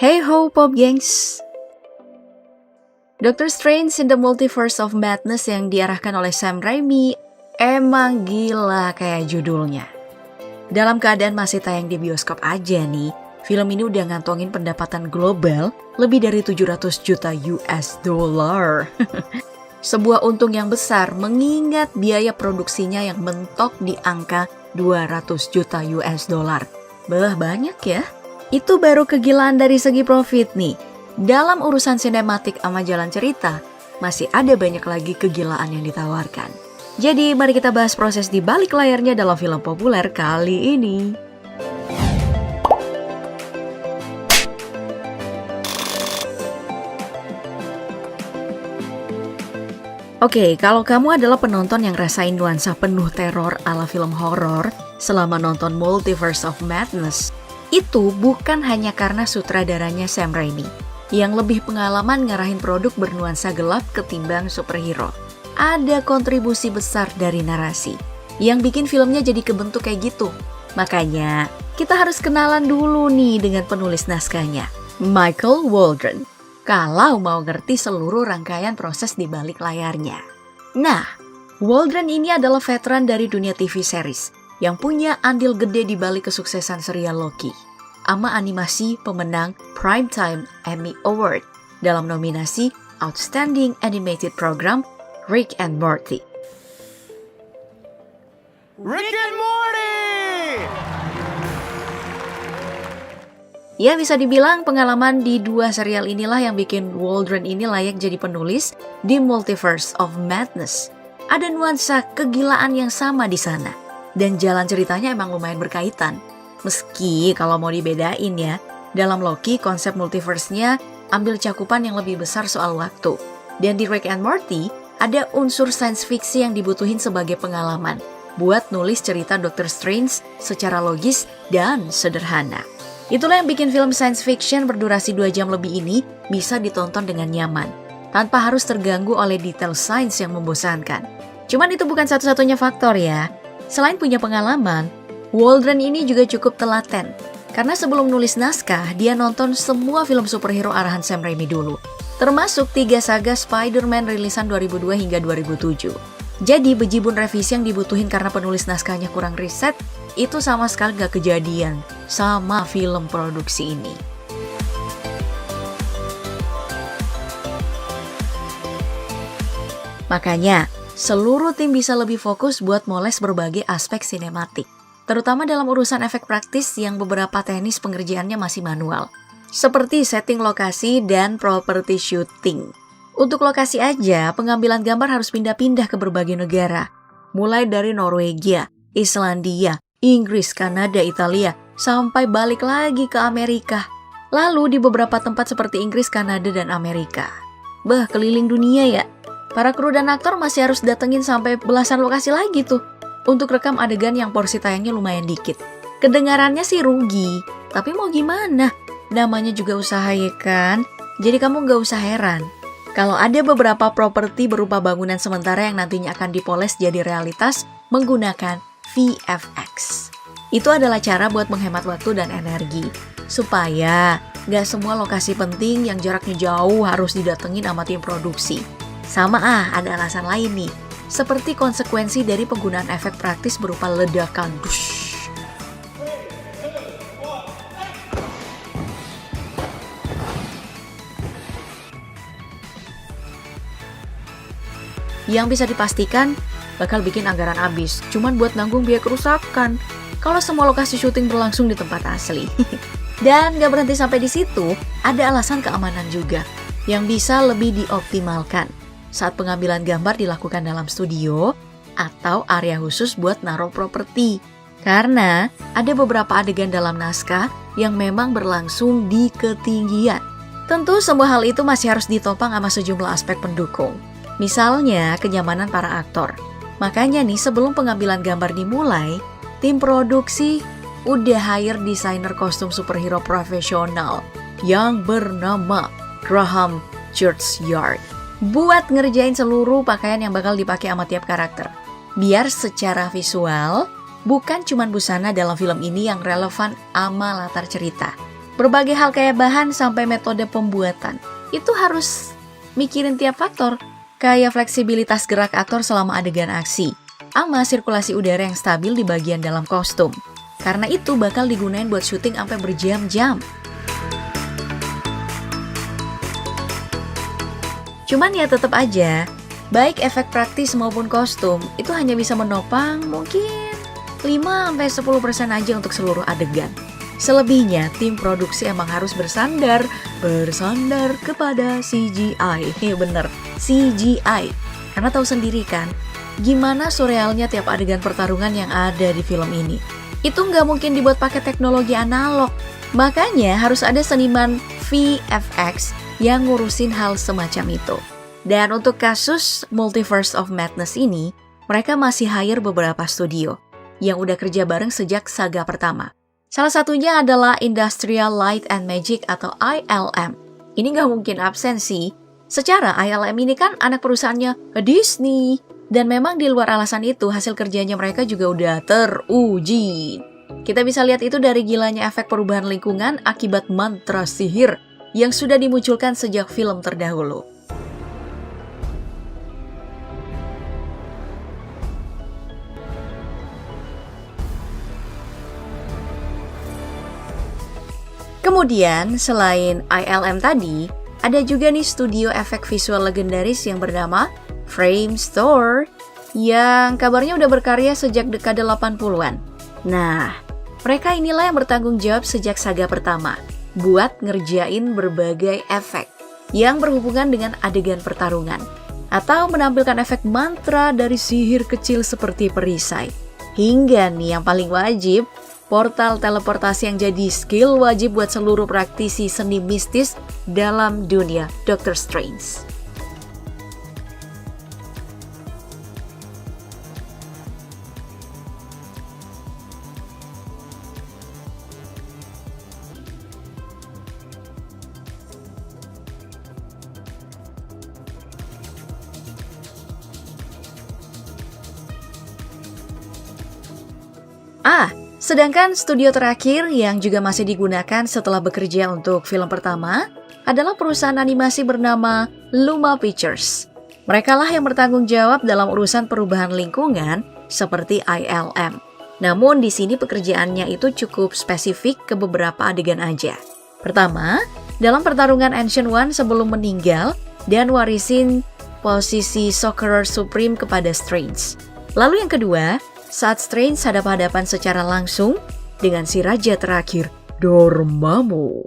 Hey ho Pop Gengs! Doctor Strange in the Multiverse of Madness yang diarahkan oleh Sam Raimi emang gila kayak judulnya. Dalam keadaan masih tayang di bioskop aja nih, film ini udah ngantongin pendapatan global lebih dari 700 juta US dollar. Sebuah untung yang besar mengingat biaya produksinya yang mentok di angka 200 juta US dollar. Banyak ya. Itu baru kegilaan dari segi profit nih. Dalam urusan sinematik sama jalan cerita, masih ada banyak lagi kegilaan yang ditawarkan. Jadi mari kita bahas proses di balik layarnya dalam film populer kali ini. Oke, kalau kamu adalah penonton yang rasain nuansa penuh teror ala film horor selama nonton Multiverse of Madness, itu bukan hanya karena sutradaranya Sam Raimi yang lebih pengalaman ngarahin produk bernuansa gelap ketimbang superhero. Ada kontribusi besar dari narasi yang bikin filmnya jadi kebentuk kayak gitu. Makanya kita harus kenalan dulu nih dengan penulis naskahnya, Michael Waldron, kalau mau ngerti seluruh rangkaian proses di balik layarnya. Nah, Waldron ini adalah veteran dari dunia TV series yang punya andil gede di balik kesuksesan serial Loki, sama animasi pemenang Primetime Emmy Award dalam nominasi Outstanding Animated Program Rick and Morty. Rick and Morty! Ya, bisa dibilang pengalaman di dua serial inilah yang bikin Waldron ini layak jadi penulis di Multiverse of Madness. Ada nuansa kegilaan yang sama di sana. Dan jalan ceritanya emang lumayan berkaitan. Meski kalau mau dibedain ya, dalam Loki konsep multiverse-nya ambil cakupan yang lebih besar soal waktu. Dan di Rick and Morty ada unsur science fiction yang dibutuhin sebagai pengalaman buat nulis cerita Doctor Strange secara logis dan sederhana. Itulah yang bikin film science fiction berdurasi 2 jam lebih ini bisa ditonton dengan nyaman, tanpa harus terganggu oleh detail sains yang membosankan. Cuman itu bukan satu-satunya faktor ya. Selain punya pengalaman, Waldron ini juga cukup telaten. Karena sebelum nulis naskah, dia nonton semua film superhero arahan Sam Raimi dulu. Termasuk 3 saga Spider-Man rilisan 2002 hingga 2007. Jadi bejibun revisi yang dibutuhin karena penulis naskahnya kurang riset, itu sama sekali gak kejadian sama film produksi ini. Makanya, seluruh tim bisa lebih fokus buat moles berbagai aspek sinematik, terutama dalam urusan efek praktis yang beberapa teknis pengerjaannya masih manual, seperti setting lokasi dan property shooting. Untuk lokasi aja, pengambilan gambar harus pindah-pindah ke berbagai negara, mulai dari Norwegia, Islandia, Inggris, Kanada, Italia, sampai balik lagi ke Amerika. Lalu di beberapa tempat seperti Inggris, Kanada, dan Amerika. Keliling dunia ya. Para kru dan aktor masih harus datengin sampai belasan lokasi lagi tuh untuk rekam adegan yang porsi tayangnya lumayan dikit. Kedengarannya sih rugi, tapi mau gimana? Namanya juga usaha ya kan? Jadi kamu gak usah heran kalau ada beberapa properti berupa bangunan sementara yang nantinya akan dipoles jadi realitas menggunakan VFX. Itu adalah cara buat menghemat waktu dan energi, supaya gak semua lokasi penting yang jaraknya jauh harus didatengin sama tim produksi. Sama ada alasan lain nih, seperti konsekuensi dari penggunaan efek praktis berupa ledakan. Yang bisa dipastikan bakal bikin anggaran habis, cuman buat nanggung biaya kerusakan kalau semua lokasi syuting berlangsung di tempat asli. Dan gak berhenti sampai di situ, ada alasan keamanan juga yang bisa lebih dioptimalkan saat pengambilan gambar dilakukan dalam studio atau area khusus buat naruh properti. Karena ada beberapa adegan dalam naskah yang memang berlangsung di ketinggian. Tentu semua hal itu masih harus ditopang sama sejumlah aspek pendukung. Misalnya kenyamanan para aktor. Makanya nih sebelum pengambilan gambar dimulai, tim produksi udah hire desainer kostum superhero profesional yang bernama Graham Churchyard buat ngerjain seluruh pakaian yang bakal dipakai sama tiap karakter. Biar secara visual, bukan cuma busana dalam film ini yang relevan sama latar cerita, Berbagai hal kayak bahan sampai metode pembuatan. Itu harus mikirin tiap faktor, kayak fleksibilitas gerak aktor selama adegan aksi, sama sirkulasi udara yang stabil di bagian dalam kostum. Karena itu bakal digunain buat syuting sampai berjam-jam. Cuman ya tetap aja, baik efek praktis maupun kostum itu hanya bisa menopang mungkin 5-10% aja untuk seluruh adegan. Selebihnya, tim produksi emang harus bersandar kepada CGI. Iya bener, CGI. Karena tahu sendiri kan, gimana surrealnya tiap adegan pertarungan yang ada di film ini. Itu nggak mungkin dibuat pakai teknologi analog. Makanya harus ada seniman VFX yang ngurusin hal semacam itu. Dan untuk kasus Multiverse of Madness ini, mereka masih hire beberapa studio yang udah kerja bareng sejak saga pertama. Salah satunya adalah Industrial Light and Magic atau ILM. Ini nggak mungkin absen sih. Secara ILM ini kan anak perusahaannya Disney. Dan memang di luar alasan itu, hasil kerjanya mereka juga udah teruji. Kita bisa lihat itu dari gilanya efek perubahan lingkungan akibat mantra sihir yang sudah dimunculkan sejak film terdahulu. Kemudian, selain ILM tadi, ada juga nih studio efek visual legendaris yang bernama Framestore yang kabarnya udah berkarya sejak dekade 80-an. Nah, mereka inilah yang bertanggung jawab sejak saga pertama buat ngerjain berbagai efek yang berhubungan dengan adegan pertarungan atau menampilkan efek mantra dari sihir kecil seperti perisai. Hingga nih yang paling wajib, portal teleportasi yang jadi skill wajib buat seluruh praktisi seni mistis dalam dunia Doctor Strange. Sedangkan studio terakhir yang juga masih digunakan setelah bekerja untuk film pertama adalah perusahaan animasi bernama Luma Pictures. Mereka lah yang bertanggung jawab dalam urusan perubahan lingkungan seperti ILM. Namun di sini pekerjaannya itu cukup spesifik ke beberapa adegan aja. Pertama, dalam pertarungan Ancient One sebelum meninggal dan warisin posisi Sorcerer Supreme kepada Strange. Lalu yang kedua, saat Strange hadap-hadapan secara langsung dengan si raja terakhir, Dormammu.